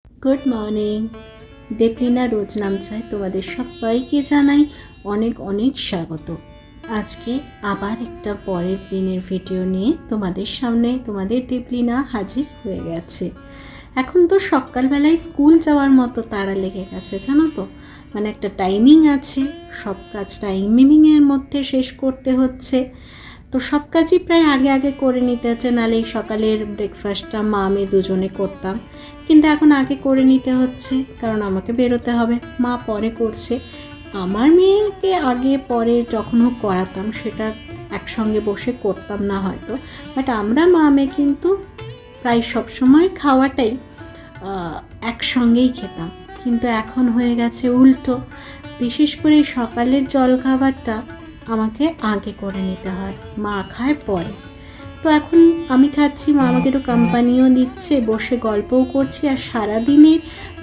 Good morning. Debolina রোজ নামচায় তোমাদের সবাইকে জানাই অনেক অনেক স্বাগত। আজকে আবার একটা পরের দিনের ভিডিও নিয়ে তোমাদের সামনে তোমাদের দেবলীনা হাজির হয়ে গেছে। এখন তো সকালবেলায় স্কুল যাওয়ার মতো তাড়া লেগে গেছে, জানো তো। মানে একটা টাইমিং আছে, সব কাজ টাইমিংয়ের মধ্যে শেষ করতে হচ্ছে। তো সব কাজই প্রায় আগে আগে করে নিতে হচ্ছে, নাহলে এই সকালের ব্রেকফাস্টটা মা আমি দুজনে করতাম, কিন্তু এখন আগে করে নিতে হচ্ছে কারণ আমাকে বেরোতে হবে। মা পরে করছে। আমার মেয়েকে আগে পরে যখন হোক করাতাম, সেটা একসঙ্গে বসে করতাম না হয়তো, বাট আমরা মা মেয়ে কিন্তু প্রায় সবসময় খাওয়াটাই একসঙ্গেই খেতাম। কিন্তু এখন হয়ে গেছে উল্টো, বিশেষ করে সকালের জলখাবারটা আমাকে আগে করে নিতে হয়, মা খায় পরে। তো এখন আমি খাচ্ছি, মা আমাকে একটু কোম্পানিও দিচ্ছে, বসে গল্পও করছি, আর সারাদিনের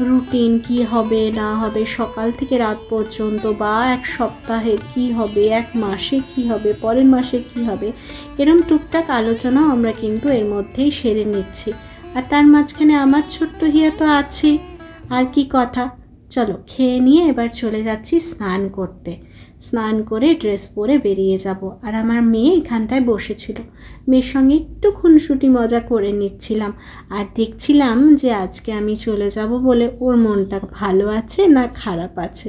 রুটিন কি হবে না হবে, সকাল থেকে রাত পর্যন্ত, বা এক সপ্তাহে কি হবে, এক মাসে কি হবে, পরের মাসে কি হবে, এরম টুকটাক আলোচনাও আমরা কিন্তু এর মধ্যেই সেরে নিচ্ছি। আর তার মাঝখানে আমার ছোট্ট হিয়া তো আছেই, আর কি কথা। চলো খেয়ে নিয়ে এবার চলে যাচ্ছি স্নান করতে। স্নান করে ড্রেস পরে বেরিয়ে যাব। আর আমার মেয়ে এখানটায় বসেছিল, মেয়ের সঙ্গে একটু খুনসুটি মজা করে নিচ্ছিলাম, আর দেখছিলাম যে আজকে আমি চলে যাব বলে ওর মনটা ভালো আছে না খারাপ আছে।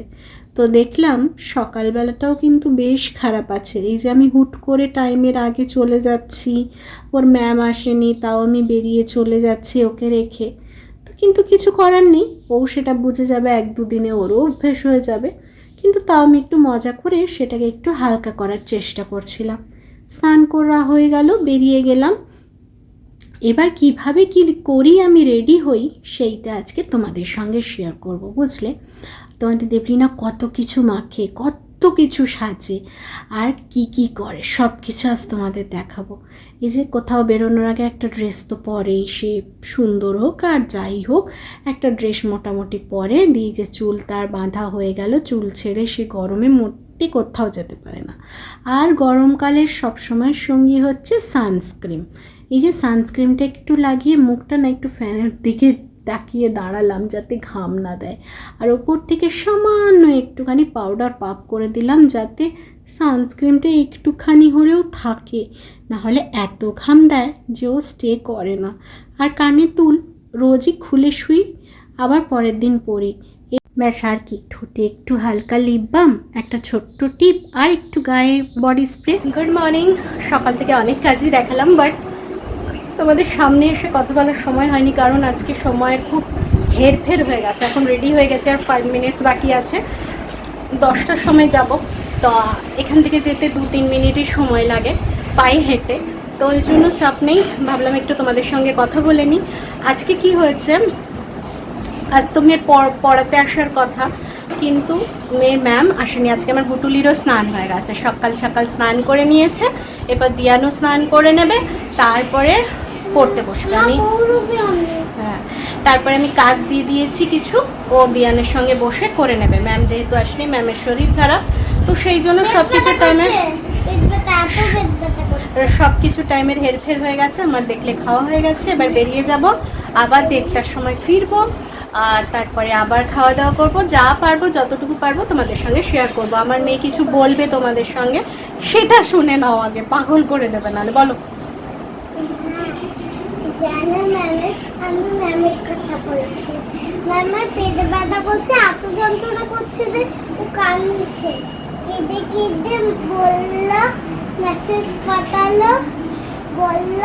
তো দেখলাম সকালবেলাটাও কিন্তু বেশ খারাপ আছে, এই যে আমি হুট করে টাইমের আগে চলে যাচ্ছি, ওর ম্যাম আসেনি তাও আমি বেরিয়ে চলে যাচ্ছি ওকে রেখে। তো কিন্তু কিছু করার নেই, ও সেটা বুঝে যাবে, এক দুদিনে ওরও অভ্যেস হয়ে যাবে। কিন্তু তাও আমি একটু মজা করে সেটাকে একটু হালকা করার চেষ্টা করছিলাম। স্নান করা হয়ে গেল, বেরিয়ে গেলাম। এবার কিভাবে কি করি আমি রেডি হই, সেইটা আজকে তোমাদের সঙ্গে শেয়ার করব, বুঝলে। তোমাদের দেবলীনা কত কিছু মাখে, কত কিছু সাজে, আর কি কি করে, সব কিছু আজ তোমাদের দেখাবো। এই যে কোথাও বেরোনোর আগে একটা ড্রেস তো পরেই, সে সুন্দর হোক আর যাই হোক, একটা ড্রেস মোটামুটি পরে দিয়ে, যে চুল তার বাঁধা হয়ে গেল, চুল ছেড়ে সে গরমে মোটে কোথাও যেতে পারে না। আর গরমকালের সবসময় সঙ্গী হচ্ছে সানস্ক্রিন। এই যে সানস্ক্রিনটা একটু লাগিয়ে মুখটা না একটু ফ্যানের দিকে তাকিয়ে দাঁড়ালাম যাতে ঘাম না দেয়, আর ওপর থেকে সামান্য একটুখানি পাউডার পাপ করে দিলাম যাতে সানস্ক্রিনটা একটুখানি হলেও থাকে, না হলে এত ঘাম দেয় যে ও স্টে করে না। আর কানে দুল রোজই খুলে শুই, আবার পরের দিন পরি। ব্যাস, আর কি। ঠোঁটে একটু হালকা লিপ বাম, একটা ছোট্ট টিপ, আর একটু গায়ে বডি স্প্রে। Good morning. সকাল থেকে অনেক কাজই দেখালাম, বাট তোমাদের সামনে এসে কথা বলার সময় হয়নি, কারণ আজকে সময়ের খুব হেরফের হয়ে গেছে। এখন রেডি হয়ে গেছে, আর 5 মিনিটস বাকি আছে, 10টার সময় যাব। তো এখান থেকে যেতে 2-3 মিনিটই সময় লাগে পায়ে হেঁটে। তো ওই জন্য চাপ নেই, ভাবলাম একটু তোমাদের সঙ্গে কথা বলে নিই। আজকে কি হয়েছে, আজ তো মেয়ের পড়াতে আসার কথা, কিন্তু মেয়ের ম্যাম আসেনি। আজকে আমার বুটুলিরও স্নান হয়ে গেছে, সকাল সকাল স্নান করে নিয়েছে, এবার দিয়ানও স্নান করে নেবে, তারপরে পড়তে বসবে। হ্যাঁ, তারপরে আমি কাজ দিয়ে দিয়েছি কিছু, ও দিয়ানের সঙ্গে বসে করে নেবে। ম্যাম যেহেতু আসেনি, ম্যামের শরীর খারাপ, তো সেই জন্য সব কিছু টাইমের হেরফের হয়ে গেছে। আমার দেখলে খাওয়া হয়ে গেছে, এবার বেরিয়ে যাব, আবার 1:30টার সময় ফিরবো, আর তারপরে আবার খাওয়া দাওয়া করবো, যা পারবো যতটুকু পারবো তোমাদের সঙ্গে শেয়ার করব। আমার মেয়ে কিছু বলবে তোমাদের সঙ্গে, সেটা শুনে নাও আগে, পাগল করে দেবে নাহলে। বলো। আমি ম্যামের কথা বলছি। ম্যামের পেটে ব্যথা করছে, এত যন্ত্রণা করছে যে ও কাঁদছে। কেঁদে কেঁদে বলল, মেসেজ পাঠালো, বলল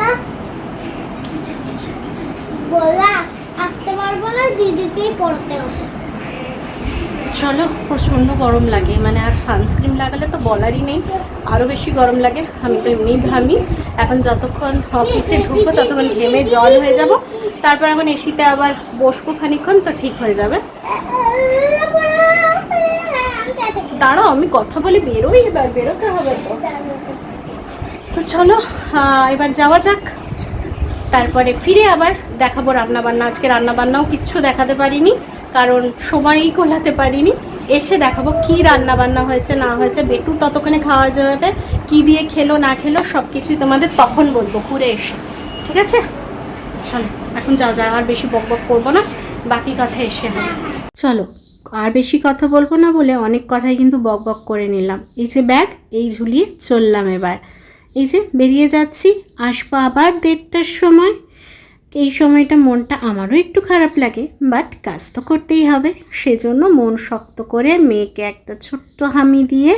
আসতে পারবো না, দিদিকেই পড়তে হবে। চলো, প্রচণ্ড গরম লাগে, মানে আর সানস্ক্রিন লাগালে তো বলারই নেই, আরও বেশি গরম লাগে। আমি তো এমনি ঘামি, এখন যতক্ষণ অফিসে ঢুকবো ততক্ষণ ঘেমে জল হয়ে যাব, তারপর এখন এসিতে আবার বসবো খানিক্ষণ, তো ঠিক হয়ে যাবে। দাঁড়াও, আমি কথা বলে বেরোই, এবার বেরোতে হবে তো। তো চলো এবার যাওয়া যাক, তারপরে ফিরে আবার দেখাবো রান্নাবান্না। আজকে রান্নাবান্নাও কিচ্ছু দেখাতে পারিনি, কারণ সময়ই কোলাতে পারিনি। এসে দেখাবো কি রান্নাবান্না হয়েছে না হয়েছে, বেটু ততক্ষণে খাওয়া যাবে, কি দিয়ে খেলো না খেলো সব কিছুই তোমাদের তখন বলবো ঘুরে এসে, ঠিক আছে। চলো এখন যাও, আর বেশি বক বক করবো না, বাকি কথা এসে হবে। চলো, আর বেশি কথা বলবো না বলে অনেক কথাই কিন্তু বক বক করে নিলাম। এই যে ব্যাগ, এই ঝুলিয়ে চললাম এবার। এই যে বেরিয়ে যাচ্ছি, আসবো আবার 1:30টার সময়। এই সময়টা মনটা আমারও একটু খারাপ লাগে, বাট কাজ তো করতেই হবে। সেজন্য মন শক্ত করে মেয়েকে একটা ছোট্ট হামি দিয়ে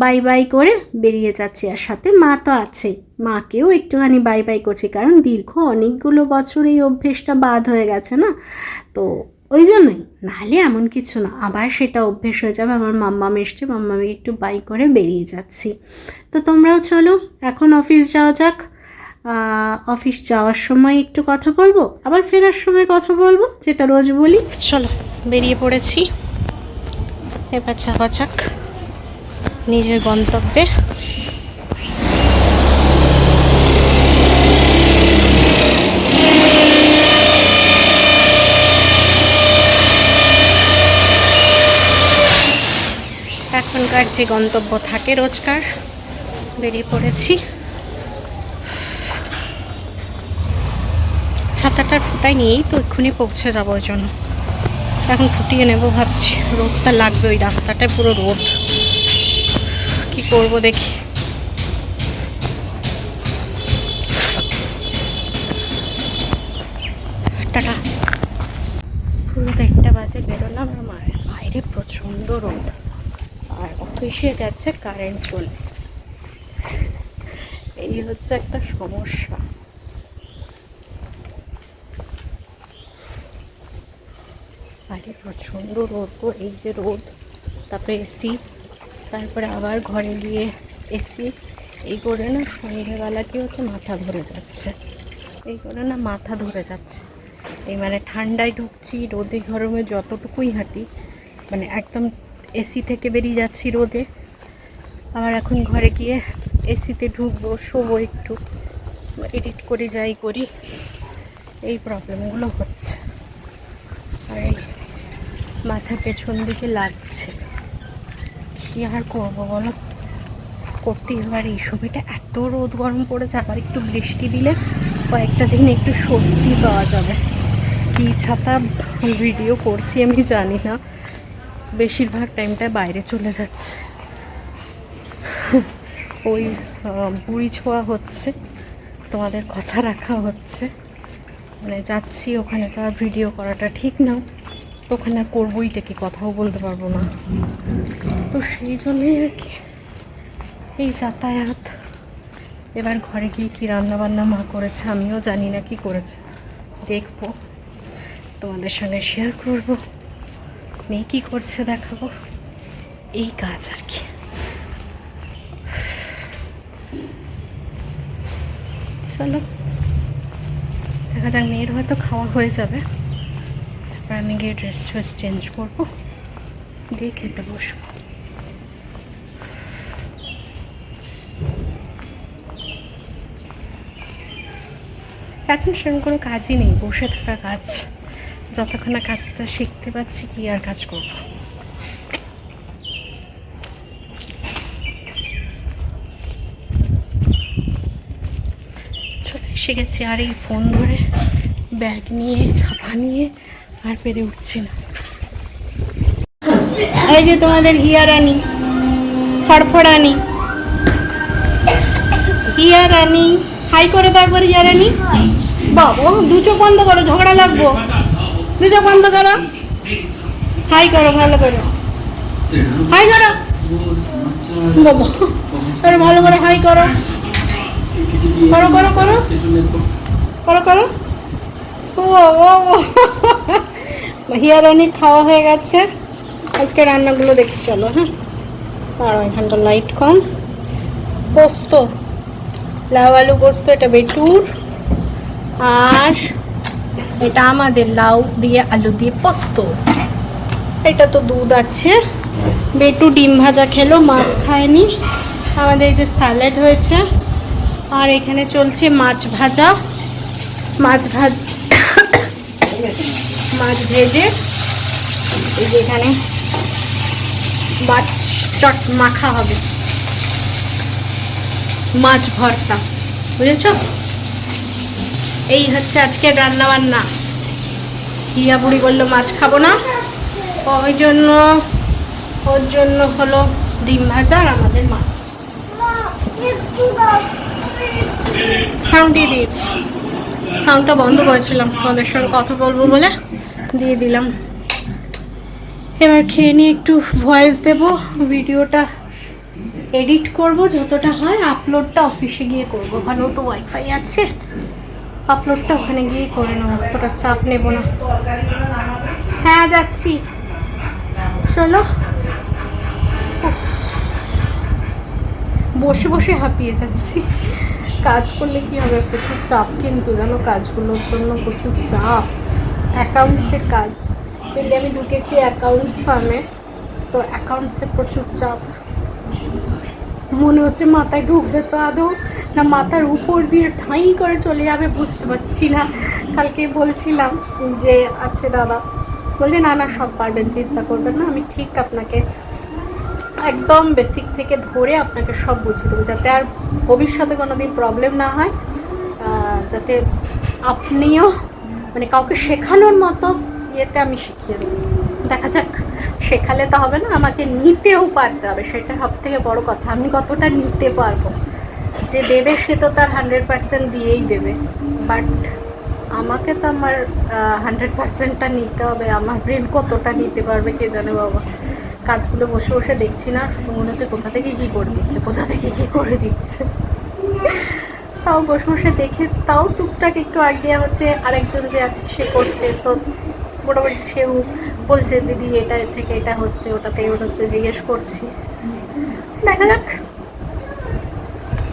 বাই বাই করে বেরিয়ে যাচ্ছি। আর সাথে মা তো আছেই, মাকেও একটুখানি বাই বাই করছি, কারণ দীর্ঘ অনেকগুলো বছর এই অভ্যেসটা বাদ হয়ে গেছে না, তো ওই জন্যই। নাহলে এমন কিছু না, আবার সেটা অভ্যেস হয়ে যাবে। আমার মাম্মাম এসছে, মাম্মাকে একটু বাই করে বেরিয়ে যাচ্ছি। তো তোমরাও চলো, এখন অফিস যাওয়া যাক। অফিস যাওয়ার সময় একটু কথা বলবো, আবার ফেরার সময় কথা বলবো, যেটা রোজ বলি। চলো, বেরিয়ে পড়েছি, এবার যাওয়া যাক নিজের গন্তব্যে। এখনকার যে গন্তব্য থাকে রোজকার, বেরিয়ে পড়েছি। ছাতাটা ফুটাই নিয়েই তো এক্ষুনি পৌঁছে যাবো, ওই জন্য এখন ফুটিয়ে নেবো ভাবছি। রোদটা লাগবে, ওই রাস্তাটায় পুরো রোদ, কি করব দেখি। টাটা। পুরো 1:30 বাজে বেরোলাম, আমার বাইরে প্রচণ্ড রোদ, আর অফিসে গেছে কারেন্ট চলে। এই হচ্ছে একটা সমস্যা। বাইরে প্রচণ্ড রোদ, তো এই যে রোদ, তারপরে এসি, তারপরে আবার ঘরে গিয়ে এসি, এই করে না সন্ধ্যেবেলা কি হচ্ছে, মাথা ধরে যাচ্ছে। এই করে না মাথা ধরে যাচ্ছে। এই মানে ঠান্ডায় ঢুকছি, রোদে গরমে যতটুকুই হাঁটি, মানে একদম এসি থেকে বেরিয়ে যাচ্ছি রোদে, আবার এখন ঘরে গিয়ে এসিতে ঢুকবো, শোবো একটু, এডিট করে যাই করি, এই প্রবলেমগুলো হচ্ছে। আর এই মাথা পেছন দিকে লাগছে, কী আর করবো বলো, করতেই হবে। আর এই সময়টা এত রোদ গরম পড়েছে, আবার একটু বৃষ্টি দিলে কয়েকটা দিন একটু স্বস্তি পাওয়া যাবে। কী ছাতা ভিডিও করছি আমি জানি না, বেশিরভাগ টাইমটা বাইরে চলে যাচ্ছে। ওই বুড়ি ছোঁয়া হচ্ছে, তোমাদের কথা রাখা হচ্ছে, মানে যাচ্ছি ওখানে তো আর ভিডিও করাটা ঠিক না, তো ওখানে আর করবোইটা কি, কথাও বলতে পারবো না, তো সেই জন্যই আর কি এই যাতায়াত। এবার ঘরে গিয়ে কী রান্নাবান্না মা করেছে আমিও জানি না, কি করেছে দেখবো, তোমাদের সঙ্গে শেয়ার করবো, মেয়ে কী করছে দেখাবো, এই কাজ আর কি। চলো দেখা যাক, মেয়ের হয়তো খাওয়া হয়ে যাবে, তারপর আমি গিয়ে ড্রেস ট্রেস চেঞ্জ করবো, দিয়ে খেতে বসবো। এখন সেরকম কোনো কাজই নেই, বসে থাকা কাজ, যতক্ষণ না কাজটা শিখতে পারছি কি আর কাজ করবো। চলে এসে গেছি, আর এই ফোন ধরে ব্যাগ নিয়ে ছাতা নিয়ে আর পেরে উঠছি না। এই যে তোমাদের হিয়ারানি, ফড়ফড়ানি হিয়ারানি, হাই করে দাও একবার হিয়ারানি। বাবু দু চোখ বন্ধ করো, ঝগড়া লাগবো, দু চোখ বন্ধ করো, হাই করো ভালো করে, হাই করো বাবা, আরে ভালো করে হাই করো, করো করো করো করো করো। ও হিয়ারানির খাওয়া হয়ে গেছে, আজকে রান্নাগুলো দেখি চলো। হ্যাঁ, আর এখানটা লাইট কম। পোস্ত, লাউ আলু পোস্ত, এটা বেটুর, আর এটা আমাদের লাউ দিয়ে আলু দিয়ে পোস্ত। এটা তো দুধ আছে। বেটু ডিম ভাজা খেলো, মাছ খায়নি। আমাদের এই যে স্যালাড হয়েছে, আর এখানে চলছে মাছ ভাজা, মাছ ভেজে এই যে এখানে মাছ চট মাখা হবে, মাছ ভর্তা, বুঝেছ? এই হচ্ছে আজকের রান্না বান্না। হিয়া বুড়ি বললো মাছ খাবো না, ওই জন্য ওর জন্য হলো ডিম ভাজা আর আমাদের মাছ। সাউন্ড দিয়ে দিয়েছি, সাউন্ডটা বন্ধ করেছিলাম তোমাদের সঙ্গে কথা বলবো বলে, দিয়ে দিলাম। এবার খেয়ে নিয়ে একটু ভয়েস দেব, ভিডিওটা এডিট করব যতটা হয়, আপলোডটা অফিসে গিয়ে করব, ভালো তো ওয়াইফাই আছে, আপলোডটা ওখানে গিয়ে করে নেবো, অতটা চাপ নেব না। হ্যাঁ যাচ্ছি, চলো। বসে বসে হাঁপিয়ে যাচ্ছি, কাজ করলে কি হবে, প্রচুর চাপ কিন্তু জানো, কাজগুলোর জন্য প্রচুর চাপ। অ্যাকাউন্টসের কাজ, পেলে আমি ঢুকেছি অ্যাকাউন্টস ফার্মে, তো অ্যাকাউন্টসে প্রচুর চাপ। মনে হচ্ছে মাথায় ঢুকবে তো আদৌ না মাথার উপর দিয়ে ঠাঁই করে চলে যাবে বুঝতে পারছি না। কালকে বলছিলাম যে আছে দাদা, বলছে না না সব পারবেন, চিন্তা করবেন না, আমি ঠিক আপনাকে একদম বেসিক থেকে ধরে আপনাকে সব বুঝিয়ে দেবো, যাতে আর ভবিষ্যতে কোনো দিন প্রবলেম না হয়, যাতে আপনিও মানে কাউকে শেখানোর মতো ইয়েতে আমি শিখিয়ে দেবো। দেখা যাক, শেখালে তো হবে না, আমাকে নিতেও পারতে হবে, সেটা সব থেকে বড় কথা। আমি কতটা নিতে পারবো, যে দেবে সে তো তার 100% দিয়েই দেবে, বাট আমাকে তো আমার 100%টা নিতে হবে। আমার ব্রেন কতটা নিতে পারবে কে জানে বাবা। কাজগুলো বসে বসে দেখছি না, শুধু মনে হচ্ছে কোথা থেকে কী করে দিচ্ছে, কোথা থেকে কী করে দিচ্ছে। তাও বসে বসে দেখে তাও টুকটাক একটু আইডিয়া হচ্ছে, আরেকজন যে আছে সে করছে, তো মোটামুটি সেও বলছে দিদি এটা থেকে এটা হচ্ছে, ওটা থেকে ওটা হচ্ছে, জিজ্ঞেস করছি। দেখা যাক,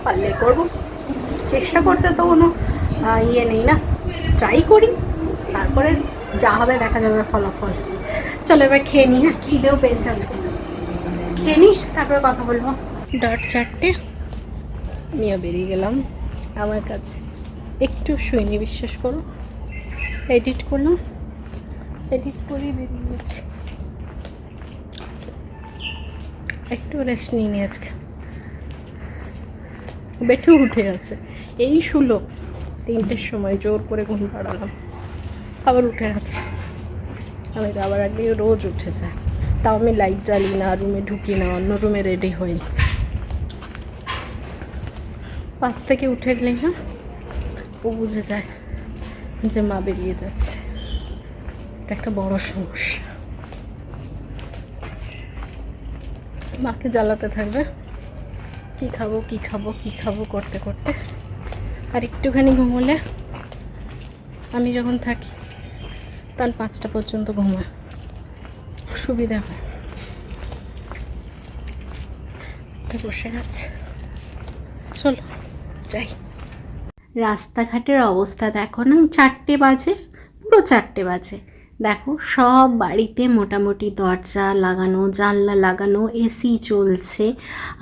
পারলে করবো, চেষ্টা করতে তো কোনো ইয়ে নেই না, ট্রাই করি, তারপরে যা হবে দেখা যাবে ফলাফল। চলো এবার খেয়ে নিই, হ্যাঁ খিদেও পেয়েছে আজকে, খেয়ে নিই তারপরে কথা বলবো। 4:30 আমিও বেরিয়ে গেলাম আমার কাছে, একটু শুইনি, বিশ্বাস করো, এডিট করলাম, এডিট করেই বেরিয়ে গেছি, একটু রেস্ট নিয়ে আজকে। বেঠু উঠে আছে, এই শুলো 3টের সময় জোর করে ঘুম পাড়ালাম, আবার উঠে গেছে। আমি যাওয়ার আগে রোজ উঠে যায়, তাও আমি লাইট জ্বালি না, রুমে ঢুকি না, অন্য রুমে রেডি হই। 5 থেকে উঠে গেলে না ও বুঝে যায় যে মা বেরিয়ে যাচ্ছে, এটা একটা বড় সমস্যা। মাকে জ্বালাতে থাকবে, কী খাবো কী খাবো কী খাবো করতে করতে, আর একটুখানি ঘুমোলে, আমি যখন থাকি তখন 5টা পর্যন্ত ঘুমায়, সুবিধা হয়। বসে গেছে, চলো যাই। রাস্তাঘাটের অবস্থা দেখো না, 4টে বাজে, পুরো 4টে বাজে। দেখো সব বাড়িতে মোটামুটি দরজা লাগানো, জানলা লাগানো, এসি চলছে,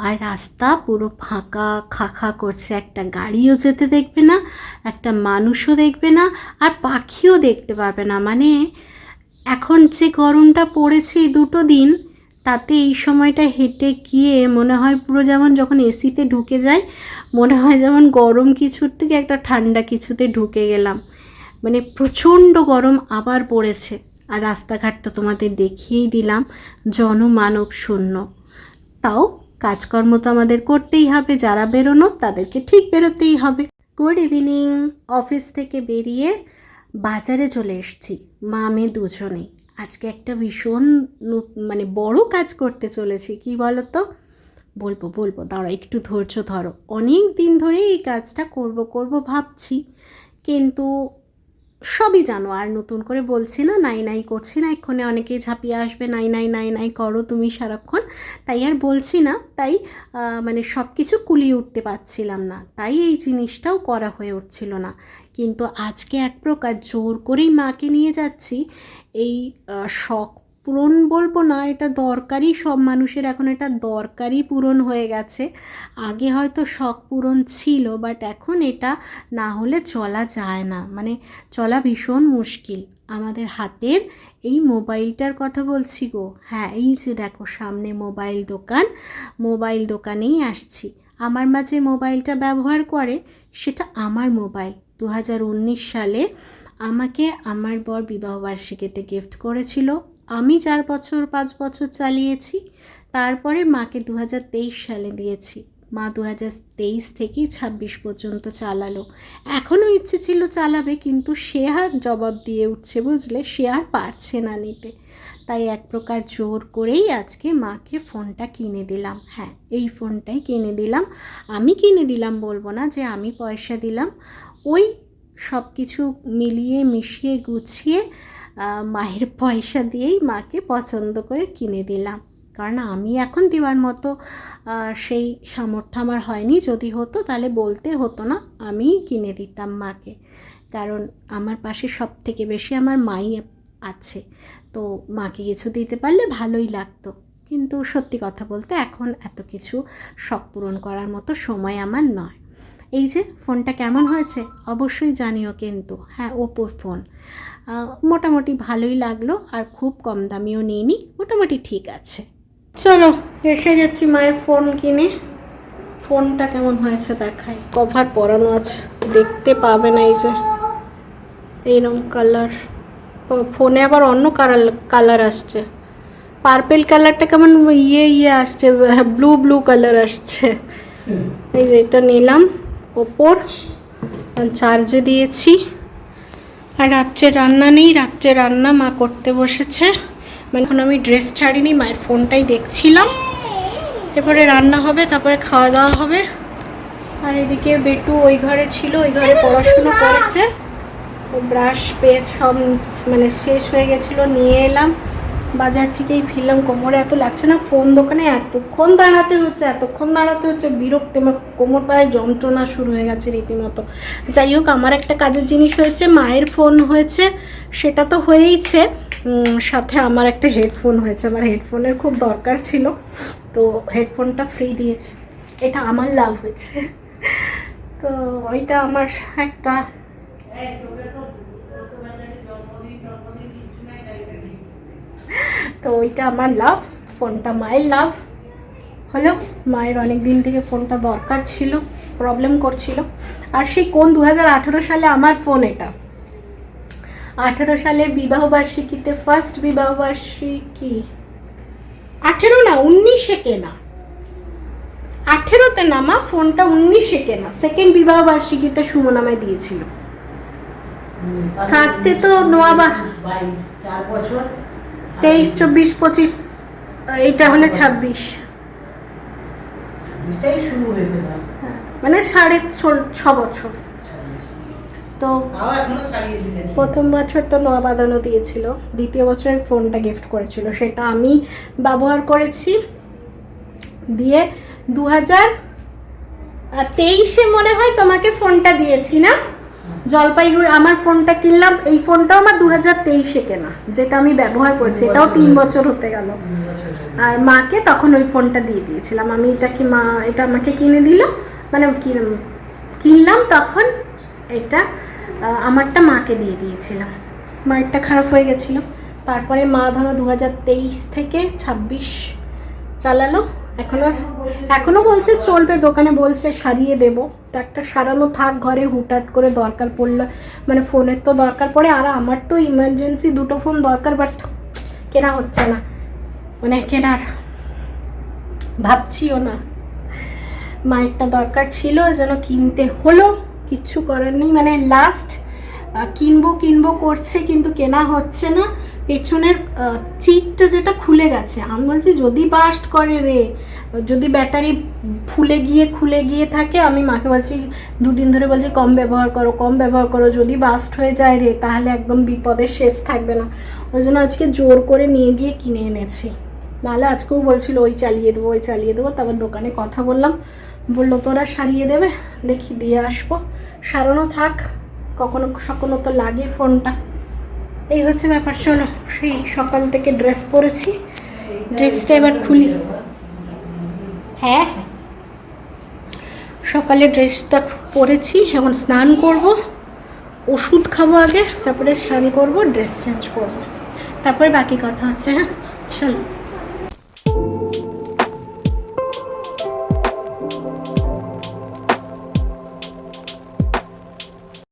আর রাস্তা পুরো ফাঁকা খাখা করছে, একটা গাড়িও যেতে দেখবে না, একটা মানুষও দেখবে না, আর পাখিও দেখতে পারবে না। মানে এখন যে গরমটা পড়েছে এই 2টো দিন, তাতে এই সময়টা হেঁটে গিয়ে মনে হয় পুরো যেমন যখন এসিতে ঢুকে যায়, মনে হয় যেমন গরম কিছুর থেকে একটা ঠান্ডা কিছুতে ঢুকে গেলাম। মানে প্রচণ্ড গরম আবার পড়েছে, আর রাস্তাঘাট তো তোমাদের দেখিয়েই দিলাম, জনমানব শূন্য। তাও কাজকর্ম তো আমাদের করতেই হবে, যারা বেরোনো তাদেরকে ঠিক বেরোতেই হবে। Good evening. অফিস থেকে বেরিয়ে বাজারে চলে এসেছি, মা মেয়ে দুজনেই। আজকে একটা ভীষণ মানে বড় কাজ করতে চলেছি। কি বলো তো? বলবো দাঁড়া, একটু ধৈর্য ধরো। অনেক দিন ধরে এই কাজটা করব ভাবছি, কিন্তু সবই জানো, আর নতুন করে বলছি না, নাই করছি না, এক্ষণে অনেকেই ঝাঁপিয়ে আসবে, নাই করো তুমি সারাক্ষণ, তাই আর বলছি না। তাই মানে সব কিছু কুলিয়ে উঠতে পারছিলাম না, তাই এই জিনিসটাও করা হয়ে উঠছিল না। কিন্তু আজকে এক প্রকার জোর করেই মাকে নিয়ে যাচ্ছি। এই শখ পূরণ বলবো না, এটা দরকারি, সব মানুষের এখন এটা দরকারি পূরণ হয়ে গেছে। আগে হয়তো শখ পূরণ ছিল, বাট এখন এটা না হলে চলা যায় না, মানে চলা ভীষণ মুশকিল। আমাদের হাতের এই মোবাইলটার কথা বলছি গো, হ্যাঁ এই যে দেখো সামনে মোবাইল দোকানেই আসছি। আমার মা যে মোবাইলটা ব্যবহার করে সেটা আমার মোবাইল, 2019 সালে আমাকে আমার বর বিবাহবার্ষিকীতে গিফট করেছিল। আমি 5 বছর চালিয়েছি। তারপরে মাকে 2023 সালে দিয়েছি। মা 2023 থেকে 26 পর্যন্ত চালালো। এখনও ইচ্ছে ছিল চালাবে, কিন্তু সে আর জবাব দিয়ে উঠছে, বুঝলে, সে আর পারছে না নিতে। তাই এক প্রকার জোর করেই আজকে মাকে ফোনটা কিনে দিলাম। হ্যাঁ, এই ফোনটাই কিনে দিলাম। আমি কিনে দিলাম বলবো না যে আমি পয়সা দিলাম, ওই সব কিছু মিলিয়ে মিশিয়ে গুছিয়ে মায়ের পয়সা দিয়েই মাকে পছন্দ করে কিনে দিলাম। কারণ আমি এখন দেওয়ার মতো সেই সামর্থ্য আমার হয়নি। যদি হতো তাহলে বলতে হতো না, আমিই কিনে দিতাম মাকে। কারণ আমার পাশে সব থেকে বেশি আমার মাই আছে, তো মাকে কিছু দিতে পারলে ভালোই লাগতো। কিন্তু সত্যি কথা বলতে এখন এত কিছু শখ পূরণ করার মতো সময় আমার নয়। এই যে ফোনটা কেমন হয়েছে অবশ্যই জানিও কিন্তু। হ্যাঁ, ওপোর ফোন, মোটামুটি ভালোই লাগলো, আর খুব কম দামিও নিইনি, মোটামুটি ঠিক আছে। চলো, এসে গেছি মায়ের ফোন কিনে। ফোনটা কেমন হয়েছে দেখাই। কভার পরানো আছে, দেখতে পাবে না। এই যে এইরকম কালার, ফোনে আবার অন্য কালার আসছে। পার্পেল কালারটা কেমন ইয়ে আসছে, ব্লু কালার আসছে। এই যে এটা নিলাম ওপর, চার্জে দিয়েছি। আর রাত্রে রান্না নেই, রাত্রে রান্না মা করতে বসেছে। মানে এখন আমি ড্রেস ছাড়িনি, মায়ের ফোনটাই দেখছিলাম। এরপরে রান্না হবে, তারপরে খাওয়া দাওয়া হবে। আর এদিকে বেটু ওই ঘরে ছিল, ওই ঘরে পড়াশুনো করেছে। ও ব্রাশ পেস্ট সব মানে শেষ হয়ে গেছিলো, নিয়ে এলাম বাজার থেকেই। ফিরলাম, কোমরে এত লাগছে না, ফোন দোকানে এতক্ষণ দাঁড়াতে হচ্ছে, বিরক্ত। আমার কোমর পায়ে যন্ত্রণা শুরু হয়ে গেছে রীতিমতো। যাই হোক, আমার একটা কাজের জিনিস হয়েছে, মায়ের ফোন হয়েছে, সেটা তো হয়েইছে, সাথে আমার একটা হেডফোন হয়েছে। আমার হেডফোনের খুব দরকার ছিল, তো হেডফোনটা ফ্রি দিয়েছে। এটা আমার লাভ হয়েছে। তো ওইটা আমার একটা তো ওইটা আমার লাভ, ফোনটা মায়ের লাভ হলো। মায়ের অনেক দিন থেকে ফোনটা দরকার ছিল, প্রবলেম করছিল। আর সেই কোন 2018 সালে আমার ফোন এটা। 18 সালে বিবাহবার্ষিকীতে, ফার্স্ট বিবাহবার্ষিকী, 18 না 19-এ কেনা। 18তে নামা ফোনটা 19-এ কেনা। সেকেন্ড বিবাহবার্ষিকীতে সুমন আমায় দিয়েছিল। ফার্স্টে তো নোয়াবা 4 বছর, 23, 24, 25, এইটা হলে 26 শুরু হয়েছে, মানে 6.5 বছর। তো প্রথম বছর তো নোয়া বাঁধানো দিয়েছিল, দ্বিতীয় বছরের ফোনটা গিফট করেছিল, সেটা আমি ব্যবহার করেছি। দিয়ে 2023-এ মনে হয় তোমাকে ফোনটা দিয়েছি না, জলপাইগুড়ি। আমার ফোনটা কিনলাম, এই ফোনটাও আমার 2023-এ কেনা, যেটা আমি ব্যবহার করছি, এটাও 3 বছর হতে গেল। আর মাকে তখন ওই ফোনটা দিয়ে দিয়েছিলাম আমি। এটা আমাকে কিনে দিল, মানে কিনলাম তখন, এটা আমারটা মাকে দিয়ে দিয়েছিলাম। মায়েরটা খারাপ হয়ে গেছিলো, তারপরে মা ধরো 2023 থেকে 26 চালালো। এখনো বলছে চলবে, দোকানে বলছে সারিয়ে দেবো। তো একটা সারানো থাক ঘরে, হুটহাট করে দরকার পড়লো, মানে ফোনের তো দরকার পড়ে। আর আমার তো ইমার্জেন্সি 2টো ফোন দরকার, বাট কেনা হচ্ছে না, মানে কেনার ভাবছিও না। মায়েরটা দরকার ছিল, যেন কিনতে হলো, কিচ্ছু করার নেই। মানে লাস্ট কিনবো করছে, কিন্তু কেনা হচ্ছে না। পেছনের চিটটা যেটা খুলে গেছে, আমি বলছি যদি বাস্ট করে রে, যদি ব্যাটারি খুলে গিয়ে থাকে, আমি মাকে বলছি 2 দিন ধরে বলছি কম ব্যবহার করো, যদি বাস্ট হয়ে যায় রে তাহলে একদম বিপদের শেষ থাকবে না। ওই জন্য আজকে জোর করে নিয়ে গিয়ে কিনে এনেছি। নাহলে আজকেও বলছিল ওই চালিয়ে দেবো। তারপর দোকানে কথা বললাম, বললো তোরা সারিয়ে দেবে, দেখি দিয়ে আসবো। সারানো থাক, কখনো তো লাগে ফোনটা। এই হচ্ছে ব্যাপার। চলো, সেই সকাল থেকে ড্রেস পরেছি, ড্রেসটা এবার খুলি। হ্যাঁ, সকালে ড্রেসটা পরেছি, এখন স্নান করব, ওষুধ খাবো আগে, তারপরে স্নান করব, ড্রেস চেঞ্জ করব, তারপরে বাকি কথা হচ্ছে। হ্যাঁ চলো।